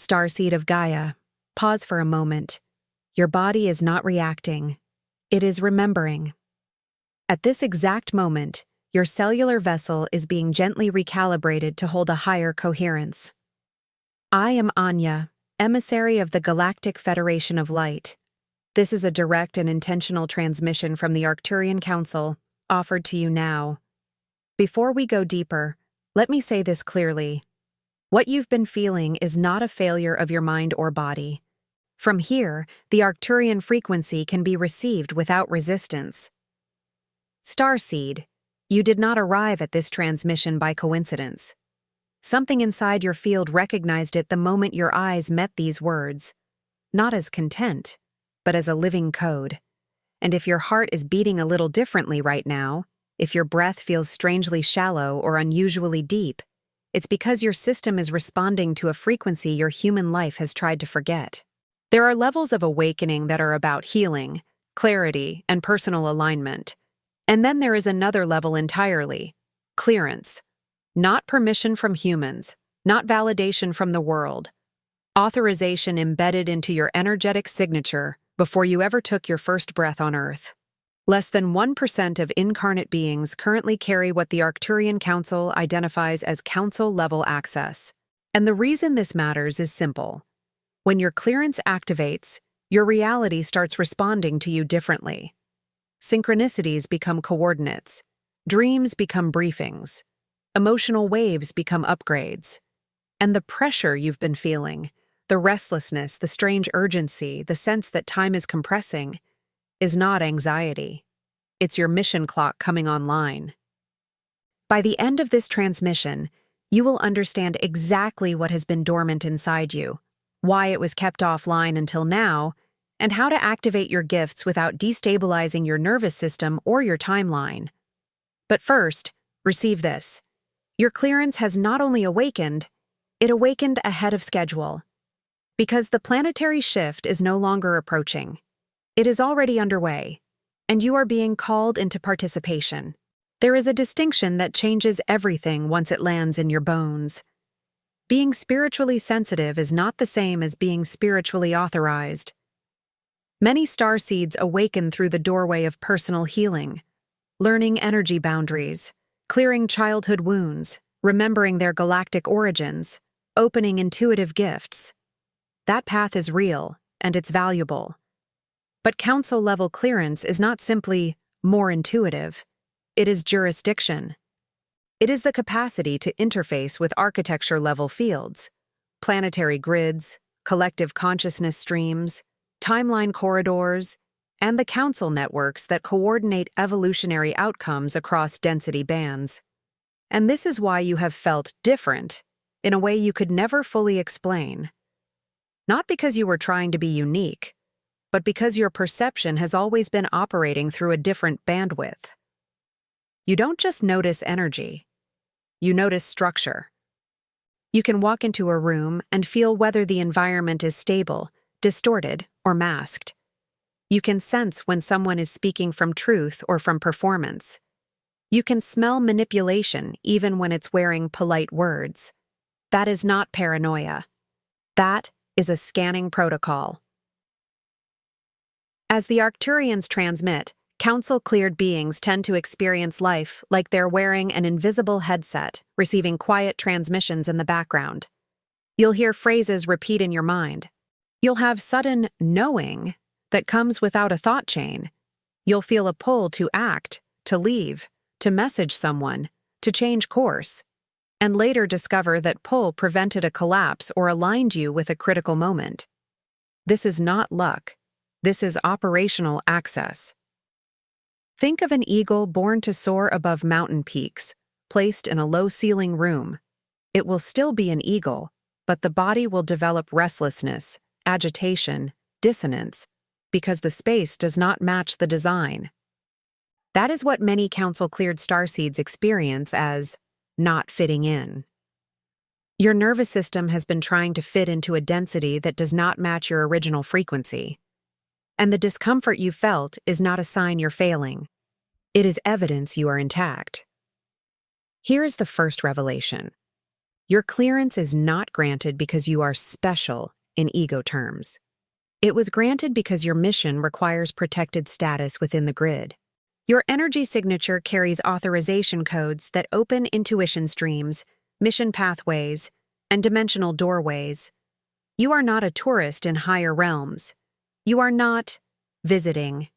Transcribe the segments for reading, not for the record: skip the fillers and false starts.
Starseed of Gaia, pause for a moment. Your body is not reacting. It is remembering. At this exact moment, your cellular vessel is being gently recalibrated to hold a higher coherence. I am Anya, emissary of the Galactic Federation of Light. This is a direct and intentional transmission from the Arcturian Council, offered to you now. Before we go deeper, let me say this clearly. What you've been feeling is not a failure of your mind or body. From here, the Arcturian frequency can be received without resistance. Starseed, you did not arrive at this transmission by coincidence. Something inside your field recognized it the moment your eyes met these words, not as content, but as a living code. And if your heart is beating a little differently right now, if your breath feels strangely shallow or unusually deep, it's because your system is responding to a frequency your human life has tried to forget. There are levels of awakening that are about healing, clarity, and personal alignment. And then there is another level entirely, clearance. Not permission from humans, not validation from the world. Authorization embedded into your energetic signature before you ever took your first breath on Earth. Less than 1% of incarnate beings currently carry what the Arcturian Council identifies as Council-level access. And the reason this matters is simple. When your clearance activates, your reality starts responding to you differently. Synchronicities become coordinates. Dreams become briefings. Emotional waves become upgrades. And the pressure you've been feeling, the restlessness, the strange urgency, the sense that time is compressing, is not anxiety. It's your mission clock coming online. By the end of this transmission, you will understand exactly what has been dormant inside you, why it was kept offline until now, and how to activate your gifts without destabilizing your nervous system or your timeline. But first, receive this. Your clearance has not only awakened, it awakened ahead of schedule. Because the planetary shift is no longer approaching. It is already underway, and you are being called into participation. There is a distinction that changes everything once it lands in your bones. Being spiritually sensitive is not the same as being spiritually authorized. Many starseeds awaken through the doorway of personal healing, learning energy boundaries, clearing childhood wounds, remembering their galactic origins, opening intuitive gifts. That path is real, and it's valuable. But council-level clearance is not simply more intuitive. It is jurisdiction. It is the capacity to interface with architecture-level fields, planetary grids, collective consciousness streams, timeline corridors, and the council networks that coordinate evolutionary outcomes across density bands. And this is why you have felt different, in a way you could never fully explain. Not because you were trying to be unique, but because your perception has always been operating through a different bandwidth. You don't just notice energy, you notice structure. You can walk into a room and feel whether the environment is stable, distorted, or masked. You can sense when someone is speaking from truth or from performance. You can smell manipulation even when it's wearing polite words. That is not paranoia. That is a scanning protocol. As the Arcturians transmit, council-cleared beings tend to experience life like they're wearing an invisible headset, receiving quiet transmissions in the background. You'll hear phrases repeat in your mind. You'll have sudden knowing that comes without a thought chain. You'll feel a pull to act, to leave, to message someone, to change course, and later discover that pull prevented a collapse or aligned you with a critical moment. This is not luck. This is operational access. Think of an eagle born to soar above mountain peaks, placed in a low-ceiling room. It will still be an eagle, but the body will develop restlessness, agitation, dissonance, because the space does not match the design. That is what many council-cleared starseeds experience as not fitting in. Your nervous system has been trying to fit into a density that does not match your original frequency. And the discomfort you felt is not a sign you're failing. It is evidence you are intact. Here is the first revelation. Your clearance is not granted because you are special in ego terms. It was granted because your mission requires protected status within the grid. Your energy signature carries authorization codes that open intuition streams, mission pathways, and dimensional doorways. You are not a tourist in higher realms. You are not visiting.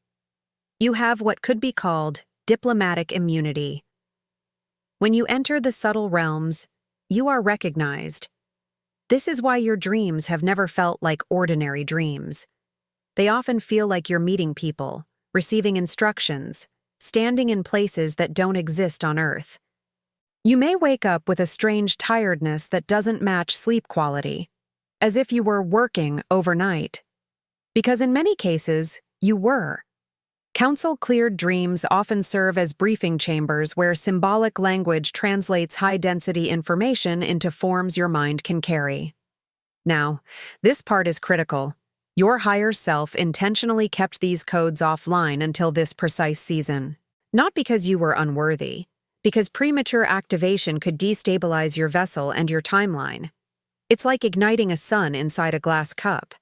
You have what could be called diplomatic immunity. When you enter the subtle realms, you are recognized. This is why your dreams have never felt like ordinary dreams. They often feel like you're meeting people, receiving instructions, standing in places that don't exist on Earth. You may wake up with a strange tiredness that doesn't match sleep quality, as if you were working overnight. Because in many cases, you were. Council-cleared dreams often serve as briefing chambers where symbolic language translates high-density information into forms your mind can carry. Now, this part is critical. Your higher self intentionally kept these codes offline until this precise season. Not because you were unworthy, because premature activation could destabilize your vessel and your timeline. It's like igniting a sun inside a glass cup.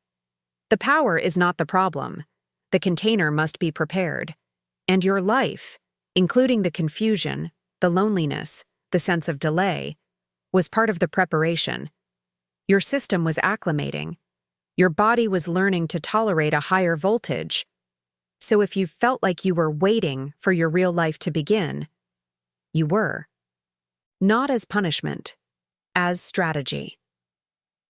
The power is not the problem. The container must be prepared. And your life, including the confusion, the loneliness, the sense of delay, was part of the preparation. Your system was acclimating. Your body was learning to tolerate a higher voltage. So if you felt like you were waiting for your real life to begin, you were. Not as punishment, as strategy.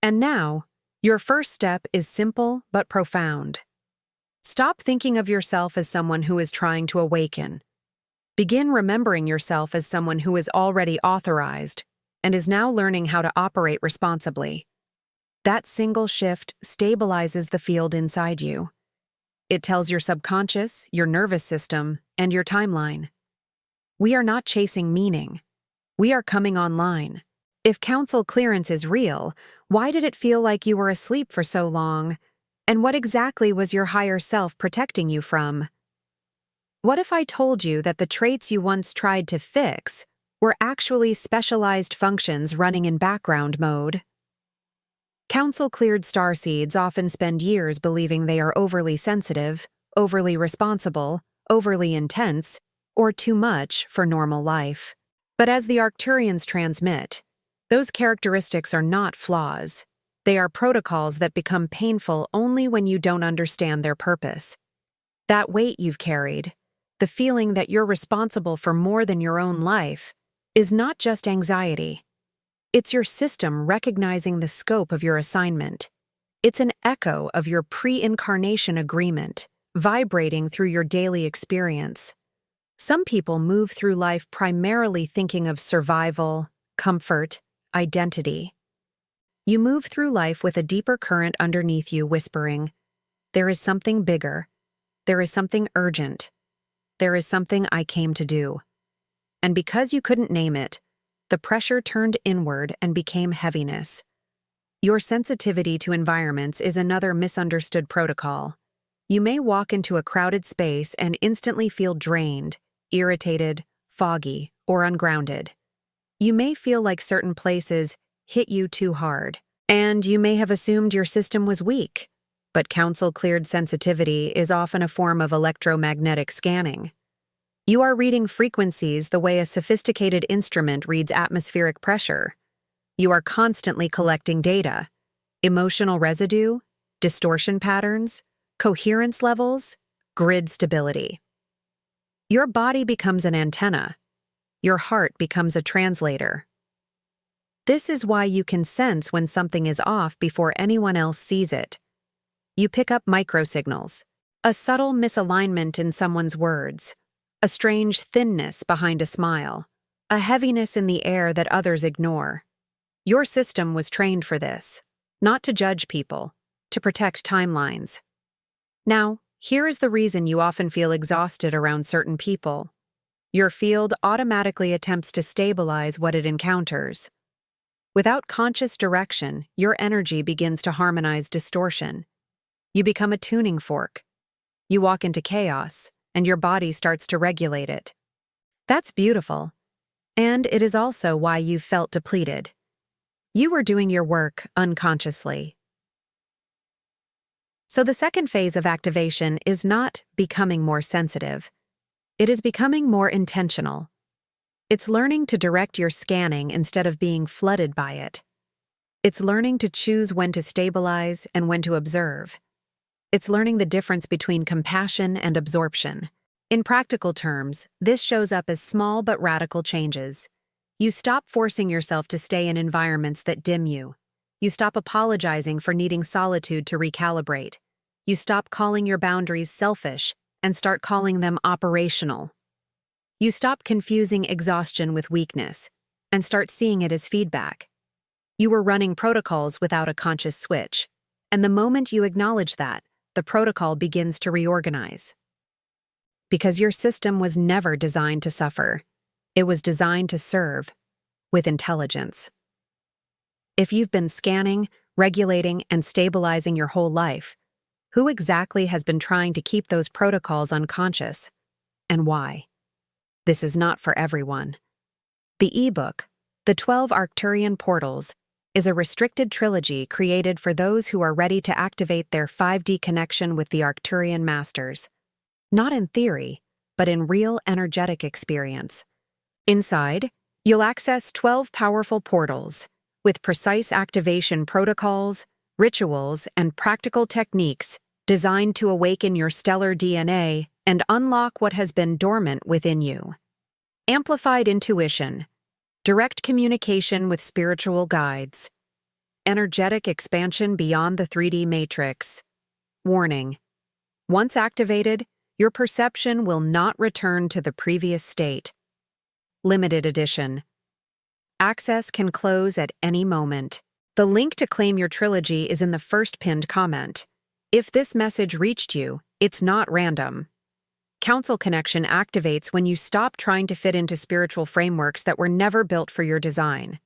And now, your first step is simple but profound. Stop thinking of yourself as someone who is trying to awaken. Begin remembering yourself as someone who is already authorized and is now learning how to operate responsibly. That single shift stabilizes the field inside you. It tells your subconscious, your nervous system, and your timeline. We are not chasing meaning. We are coming online. If council clearance is real, why did it feel like you were asleep for so long? And what exactly was your higher self protecting you from? What if I told you that the traits you once tried to fix were actually specialized functions running in background mode? Council-cleared starseeds often spend years believing they are overly sensitive, overly responsible, overly intense, or too much for normal life. But as the Arcturians transmit, those characteristics are not flaws. They are protocols that become painful only when you don't understand their purpose. That weight you've carried, the feeling that you're responsible for more than your own life, is not just anxiety. It's your system recognizing the scope of your assignment. It's an echo of your pre-incarnation agreement, vibrating through your daily experience. Some people move through life primarily thinking of survival, comfort, identity. You move through life with a deeper current underneath you whispering, "There is something bigger. There is something urgent. There is something I came to do." And because you couldn't name it, the pressure turned inward and became heaviness. Your sensitivity to environments is another misunderstood protocol. You may walk into a crowded space and instantly feel drained, irritated, foggy, or ungrounded. You may feel like certain places hit you too hard, and you may have assumed your system was weak. But council-cleared sensitivity is often a form of electromagnetic scanning. You are reading frequencies the way a sophisticated instrument reads atmospheric pressure. You are constantly collecting data, emotional residue, distortion patterns, coherence levels, grid stability. Your body becomes an antenna. Your heart becomes a translator. This is why you can sense when something is off before anyone else sees it. You pick up microsignals, a subtle misalignment in someone's words, a strange thinness behind a smile, a heaviness in the air that others ignore. Your system was trained for this, not to judge people, to protect timelines. Now, here is the reason you often feel exhausted around certain people. Your field automatically attempts to stabilize what it encounters. Without conscious direction, your energy begins to harmonize distortion. You become a tuning fork. You walk into chaos, and your body starts to regulate it. That's beautiful. And it is also why you've felt depleted. You were doing your work unconsciously. So the second phase of activation is not becoming more sensitive. It is becoming more intentional. It's learning to direct your scanning instead of being flooded by it. It's learning to choose when to stabilize and when to observe. It's learning the difference between compassion and absorption. In practical terms, this shows up as small but radical changes. You stop forcing yourself to stay in environments that dim you. You stop apologizing for needing solitude to recalibrate. You stop calling your boundaries selfish and start calling them operational. You stop confusing exhaustion with weakness and start seeing it as feedback. You were running protocols without a conscious switch, and the moment you acknowledge that, the protocol begins to reorganize. Because your system was never designed to suffer. It was designed to serve with intelligence. If you've been scanning, regulating, and stabilizing your whole life, who exactly has been trying to keep those protocols unconscious? And why? This is not for everyone. The ebook, The 12 Arcturian Portals, is a restricted trilogy created for those who are ready to activate their 5D connection with the Arcturian masters. Not in theory, but in real energetic experience. Inside, you'll access 12 powerful portals, with precise activation protocols, rituals, and practical techniques designed to awaken your stellar DNA and unlock what has been dormant within you. Amplified intuition, direct communication with spiritual guides, energetic expansion beyond the 3D matrix. Warning: once activated, your perception will not return to the previous state. Limited edition. Access can close at any moment. The link to claim your trilogy is in the first pinned comment. If this message reached you, it's not random. Council connection activates when you stop trying to fit into spiritual frameworks that were never built for your design.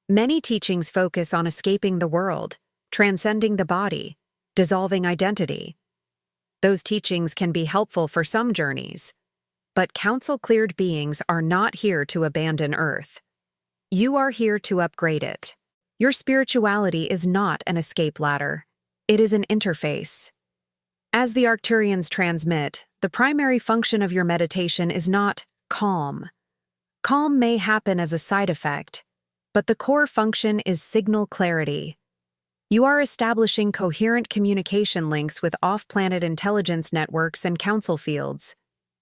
Many teachings focus on escaping the world, transcending the body, dissolving identity. Those teachings can be helpful for some journeys, but council-cleared beings are not here to abandon Earth. You are here to upgrade it. Your spirituality is not an escape ladder. It is an interface. As the Arcturians transmit, the primary function of your meditation is not calm. Calm may happen as a side effect, but the core function is signal clarity. You are establishing coherent communication links with off-planet intelligence networks and council fields.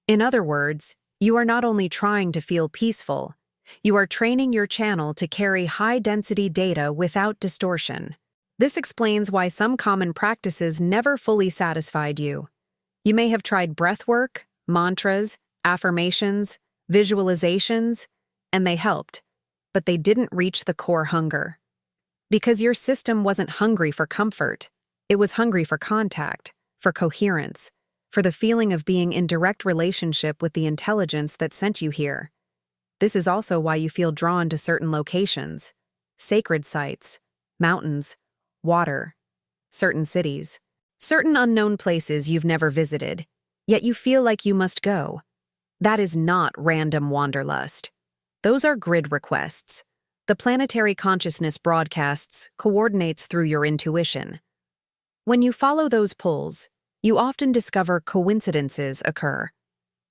In other words, you are not only trying to feel peaceful, you are training your channel to carry high-density data without distortion. This explains why some common practices never fully satisfied you. You may have tried breathwork, mantras, affirmations, visualizations, and they helped, but they didn't reach the core hunger. Because your system wasn't hungry for comfort, it was hungry for contact, for coherence, for the feeling of being in direct relationship with the intelligence that sent you here. This is also why you feel drawn to certain locations, sacred sites, mountains, water, certain cities, certain unknown places you've never visited, yet you feel like you must go. That is not random wanderlust. Those are grid requests. The planetary consciousness broadcasts coordinates through your intuition. When you follow those pulls, you often discover coincidences occur.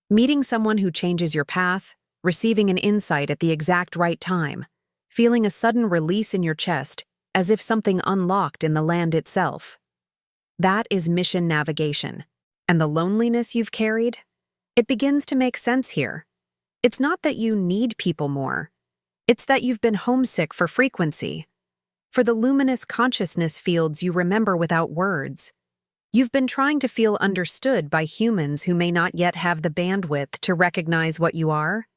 Meeting someone who changes your path, receiving an insight at the exact right time, feeling a sudden release in your chest as if something unlocked in the land itself. That is mission navigation. And the loneliness you've carried? It begins to make sense here. It's not that you need people more. It's that you've been homesick for frequency, for the luminous consciousness fields you remember without words. You've been trying to feel understood by humans who may not yet have the bandwidth to recognize what you are.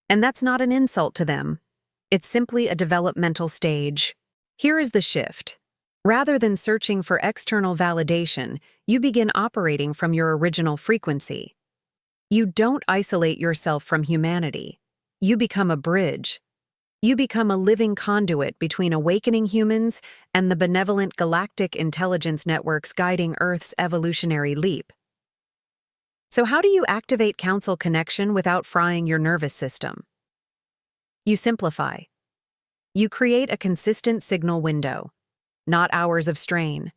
And that's not an insult to them. It's simply a developmental stage. Here is the shift. Rather than searching for external validation, you begin operating from your original frequency. You don't isolate yourself from humanity. You become a bridge. You become a living conduit between awakening humans and the benevolent galactic intelligence networks guiding Earth's evolutionary leap. So how do you activate council connection without frying your nervous system? You simplify. You create a consistent signal window, not hours of strain,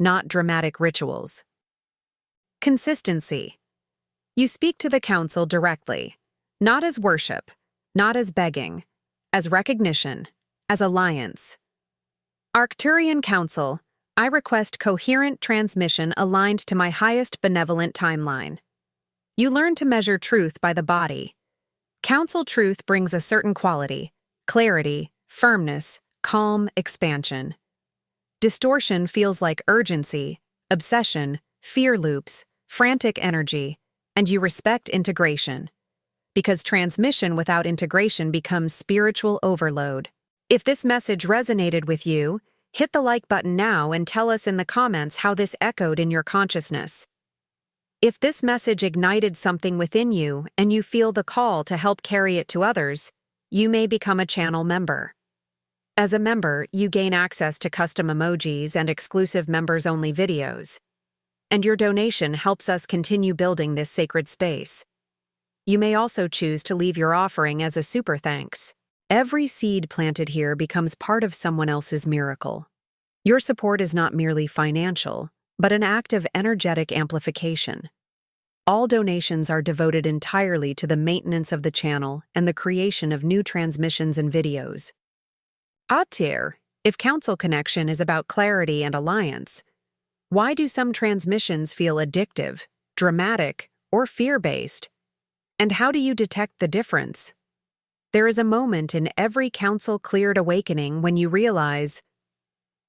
not dramatic rituals. Consistency. You speak to the council directly, not as worship, not as begging, as recognition, as alliance. Arcturian Council, I request coherent transmission aligned to my highest benevolent timeline. You learn to measure truth by the body. Council truth brings a certain quality, clarity, firmness, calm, expansion. Distortion feels like urgency, obsession, fear loops, frantic energy, and you respect integration. Because transmission without integration becomes spiritual overload. If this message resonated with you, hit the like button now and tell us in the comments how this echoed in your consciousness. If this message ignited something within you and you feel the call to help carry it to others, you may become a channel member. As a member, you gain access to custom emojis and exclusive members-only videos. And your donation helps us continue building this sacred space. You may also choose to leave your offering as a super thanks. Every seed planted here becomes part of someone else's miracle. Your support is not merely financial, but an act of energetic amplification. All donations are devoted entirely to the maintenance of the channel and the creation of new transmissions and videos. If council connection is about clarity and alliance, why do some transmissions feel addictive, dramatic, or fear-based? And how do you detect the difference? There is a moment in every council-cleared awakening when you realize,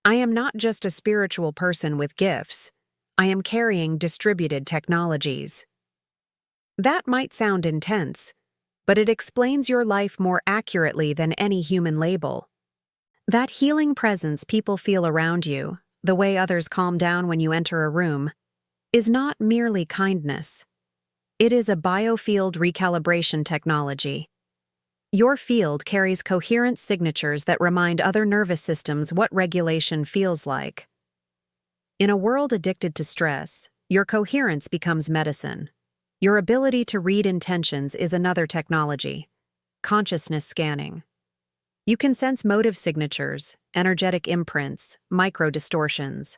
I am not just a spiritual person with gifts, I am carrying distributed technologies. That might sound intense, but it explains your life more accurately than any human label. That healing presence people feel around you, the way others calm down when you enter a room, is not merely kindness. It is a biofield recalibration technology. Your field carries coherent signatures that remind other nervous systems what regulation feels like. In a world addicted to stress, your coherence becomes medicine. Your ability to read intentions is another technology, consciousness scanning. You can sense motive signatures, energetic imprints, micro-distortions.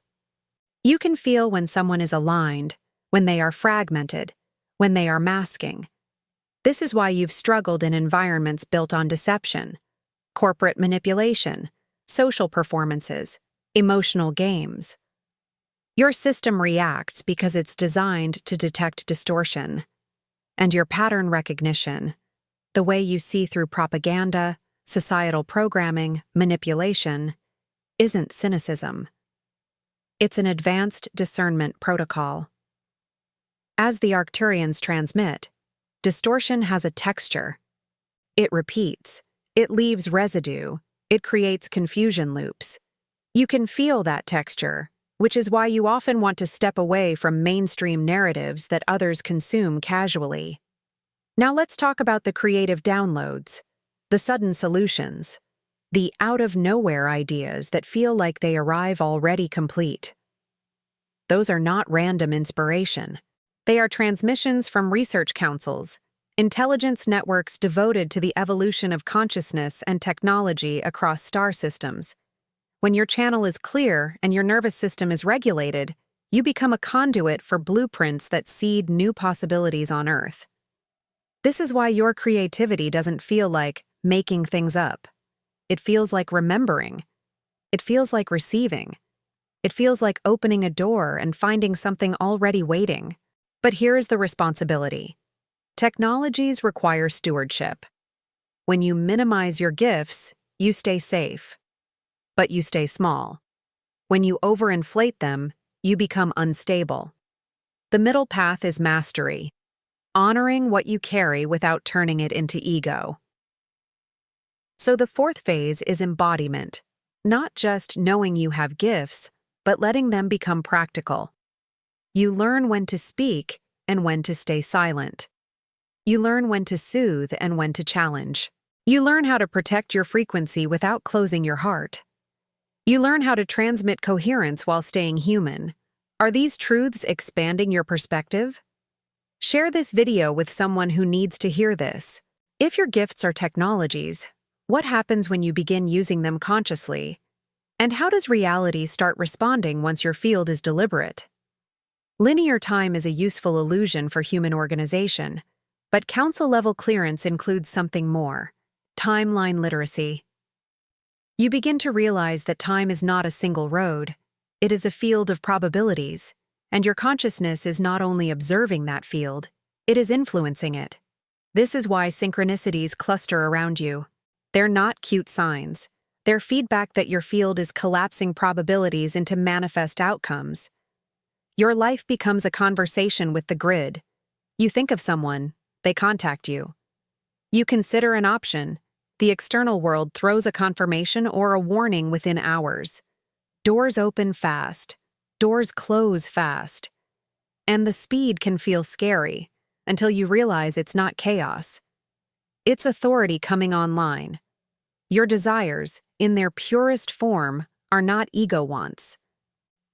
You can feel when someone is aligned, when they are fragmented, when they are masking. This is why you've struggled in environments built on deception, corporate manipulation, social performances, emotional games. Your system reacts because it's designed to detect distortion. And your pattern recognition, the way you see through propaganda, societal programming, manipulation, isn't cynicism. It's an advanced discernment protocol. As the Arcturians transmit, distortion has a texture. It repeats. It leaves residue. It creates confusion loops. You can feel that texture, which is why you often want to step away from mainstream narratives that others consume casually. Now let's talk about the creative downloads, the sudden solutions, the out-of-nowhere ideas that feel like they arrive already complete. Those are not random inspiration. They are transmissions from research councils, intelligence networks devoted to the evolution of consciousness and technology across star systems. When your channel is clear and your nervous system is regulated, you become a conduit for blueprints that seed new possibilities on Earth. This is why your creativity doesn't feel like making things up. It feels like remembering. It feels like receiving. It feels like opening a door and finding something already waiting. But here is the responsibility. Technologies require stewardship. When you minimize your gifts, you stay safe. But you stay small. When you overinflate them, you become unstable. The middle path is mastery, honoring what you carry without turning it into ego. So the fourth phase is embodiment, not just knowing you have gifts, but letting them become practical. You learn when to speak and when to stay silent. You learn when to soothe and when to challenge. You learn how to protect your frequency without closing your heart. You learn how to transmit coherence while staying human. Are these truths expanding your perspective? Share this video with someone who needs to hear this. If your gifts are technologies, What happens when you begin using them consciously? And how does reality start responding once your field is deliberate? Linear time is a useful illusion for human organization, but council-level clearance includes something more: timeline literacy. You begin to realize that time is not a single road, it is a field of probabilities, and your consciousness is not only observing that field, it is influencing it. This is why synchronicities cluster around you. They're not cute signs. They're feedback that your field is collapsing probabilities into manifest outcomes. Your life becomes a conversation with the grid. You think of someone, they contact you. You consider an option. The external world throws a confirmation or a warning within hours. Doors open fast. Doors close fast. And the speed can feel scary until you realize it's not chaos. It's authority coming online. Your desires, in their purest form, are not ego wants.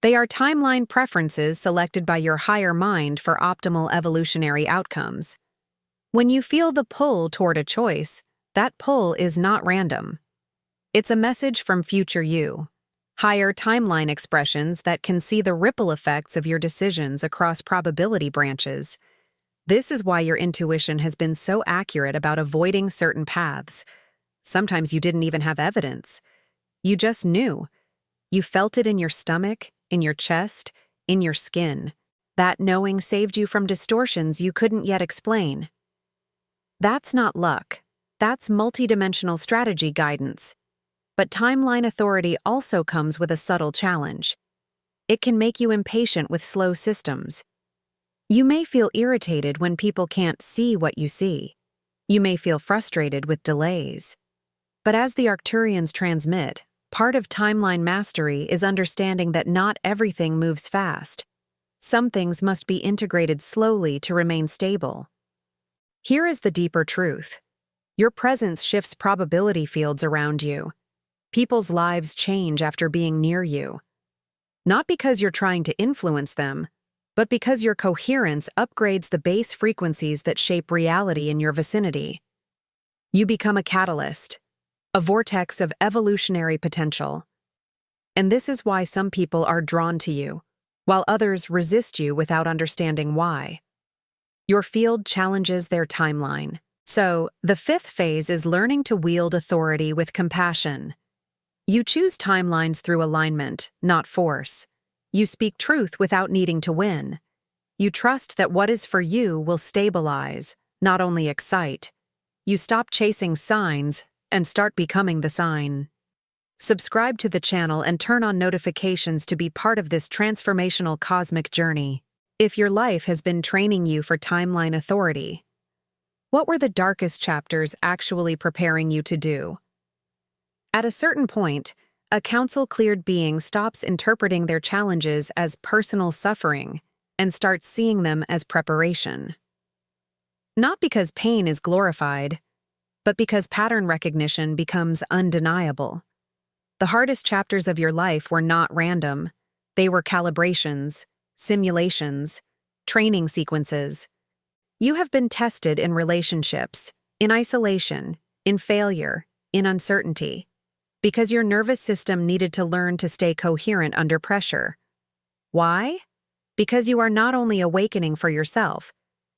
They are timeline preferences selected by your higher mind for optimal evolutionary outcomes. When you feel the pull toward a choice, that pull is not random. It's a message from future you, higher timeline expressions that can see the ripple effects of your decisions across probability branches. This is why your intuition has been so accurate about avoiding certain paths. Sometimes you didn't even have evidence. You just knew. You felt it in your stomach, in your chest, in your skin. That knowing saved you from distortions you couldn't yet explain. That's not luck. That's multidimensional strategy guidance. But timeline authority also comes with a subtle challenge. It can make you impatient with slow systems. You may feel irritated when people can't see what you see. You may feel frustrated with delays. But as the Arcturians transmit, part of timeline mastery is understanding that not everything moves fast. Some things must be integrated slowly to remain stable. Here is the deeper truth. Your presence shifts probability fields around you. People's lives change after being near you. Not because you're trying to influence them, but because your coherence upgrades the base frequencies that shape reality in your vicinity. You become a catalyst, a vortex of evolutionary potential. And this is why some people are drawn to you, while others resist you without understanding why. Your field challenges their timeline. So, the fifth phase is learning to wield authority with compassion. You choose timelines through alignment, not force. You speak truth without needing to win. You trust that what is for you will stabilize, not only excite. You stop chasing signs and start becoming the sign. Subscribe to the channel and turn on notifications to be part of this transformational cosmic journey. If your life has been training you for timeline authority, what were the darkest chapters actually preparing you to do? At a certain point, a council-cleared being stops interpreting their challenges as personal suffering and starts seeing them as preparation. Not because pain is glorified, but because pattern recognition becomes undeniable. The hardest chapters of your life were not random. They were calibrations, simulations, training sequences. You have been tested in relationships, in isolation, in failure, in uncertainty, because your nervous system needed to learn to stay coherent under pressure. Why? Because you are not only awakening for yourself,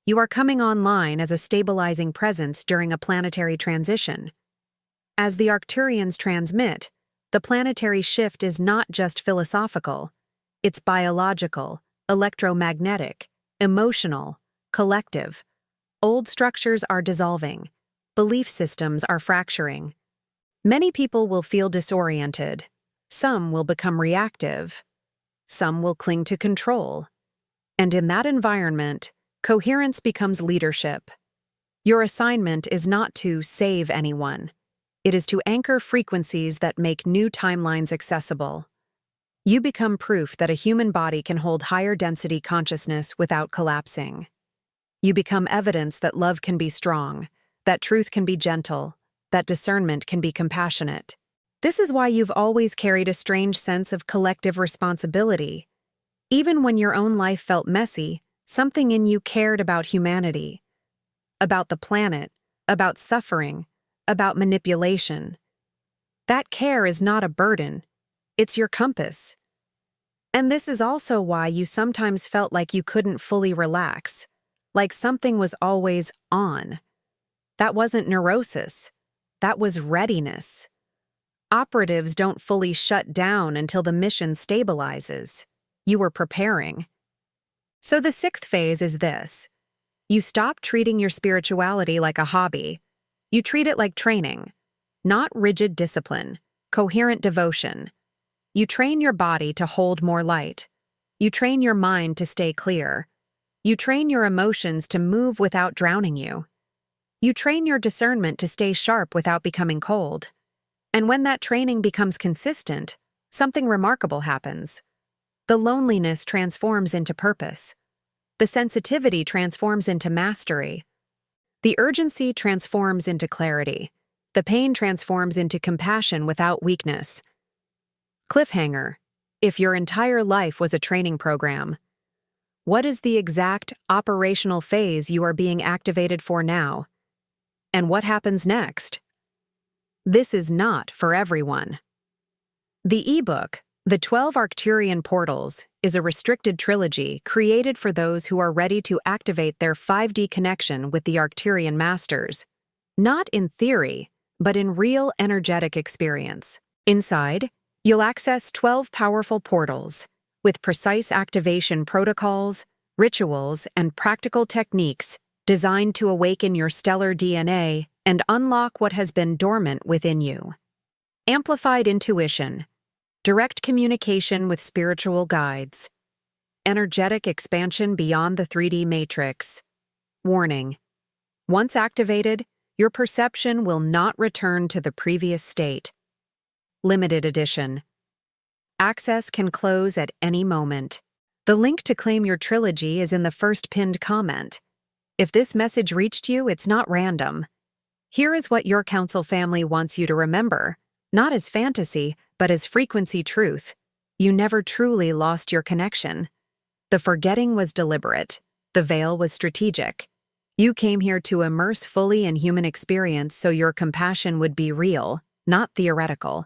you are coming online as a stabilizing presence during a planetary transition. As the Arcturians transmit, the planetary shift is not just philosophical, it's biological, electromagnetic, emotional, collective. Old structures are dissolving. Belief systems are fracturing. Many people will feel disoriented. Some will become reactive. Some will cling to control. And in that environment, coherence becomes leadership. Your assignment is not to save anyone. It is to anchor frequencies that make new timelines accessible. You become proof that a human body can hold higher density consciousness without collapsing. You become evidence that love can be strong, that truth can be gentle, that discernment can be compassionate. This is why you've always carried a strange sense of collective responsibility. Even when your own life felt messy, something in you cared about humanity, about the planet, about suffering, about manipulation. That care is not a burden, it's your compass. And this is also why you sometimes felt like you couldn't fully relax, like something was always on. That wasn't neurosis, that was readiness. Operatives don't fully shut down until the mission stabilizes. You were preparing. So the sixth phase is this. You stop treating your spirituality like a hobby. You treat it like training, not rigid discipline, coherent devotion. You train your body to hold more light. You train your mind to stay clear. You train your emotions to move without drowning you. You train your discernment to stay sharp without becoming cold. And when that training becomes consistent, something remarkable happens. The loneliness transforms into purpose. The sensitivity transforms into mastery. The urgency transforms into clarity. The pain transforms into compassion without weakness. Cliffhanger. If your entire life was a training program, what is the exact operational phase you are being activated for now? And what happens next? This is not for everyone. The ebook, The 12 Arcturian Portals, is a restricted trilogy created for those who are ready to activate their 5D connection with the Arcturian masters, not in theory, but in real energetic experience. Inside, you'll access 12 powerful portals, with precise activation protocols, rituals, and practical techniques designed to awaken your stellar DNA and unlock what has been dormant within you. Amplified intuition, direct communication with spiritual guides, energetic expansion beyond the 3D matrix. Warning: once activated, your perception will not return to the previous state. Limited edition. Access can close at any moment. The link to claim your trilogy is in the first pinned comment. If this message reached you, it's not random. Here is what your council family wants you to remember, not as fantasy, but as frequency truth. You never truly lost your connection. The forgetting was deliberate. The veil was strategic. You came here to immerse fully in human experience so your compassion would be real, not theoretical.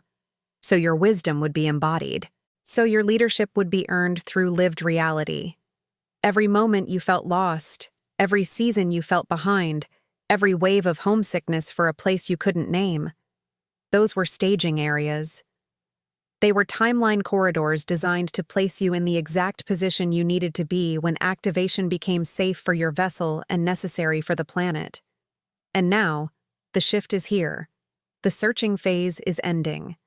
So your wisdom would be embodied. So your leadership would be earned through lived reality. Every moment you felt lost, every season you felt behind, every wave of homesickness for a place you couldn't name. Those were staging areas. They were timeline corridors designed to place you in the exact position you needed to be when activation became safe for your vessel and necessary for the planet. And now, the shift is here. The searching phase is ending.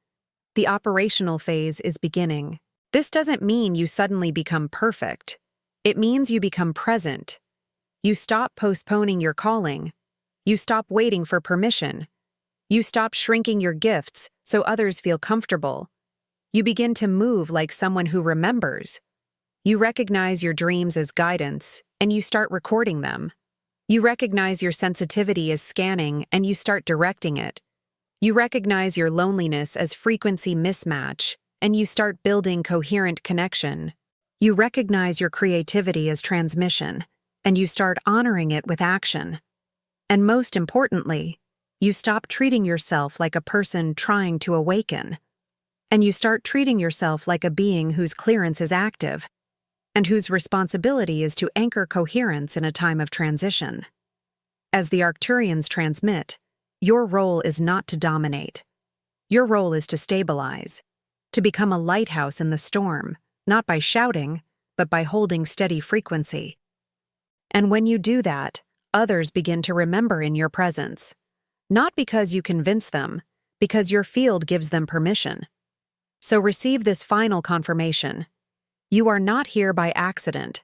The operational phase is beginning. This doesn't mean you suddenly become perfect. It means you become present. You stop postponing your calling. You stop waiting for permission. You stop shrinking your gifts so others feel comfortable. You begin to move like someone who remembers. You recognize your dreams as guidance, and you start recording them. You recognize your sensitivity as scanning, and you start directing it. You recognize your loneliness as frequency mismatch, and you start building coherent connection. You recognize your creativity as transmission, and you start honoring it with action. And most importantly, you stop treating yourself like a person trying to awaken, and you start treating yourself like a being whose clearance is active, and whose responsibility is to anchor coherence in a time of transition. As the Arcturians transmit, your role is not to dominate. Your role is to stabilize, to become a lighthouse in the storm, not by shouting, but by holding steady frequency. And when you do that, others begin to remember in your presence. Not because you convince them, because your field gives them permission. So receive this final confirmation. You are not here by accident.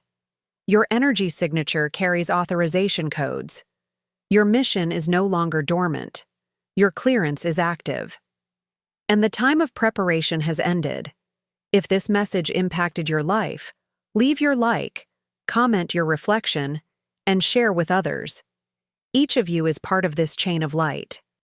Your energy signature carries authorization codes. Your mission is no longer dormant. Your clearance is active. And the time of preparation has ended. If this message impacted your life, leave your like, comment your reflection, and share with others. Each of you is part of this chain of light.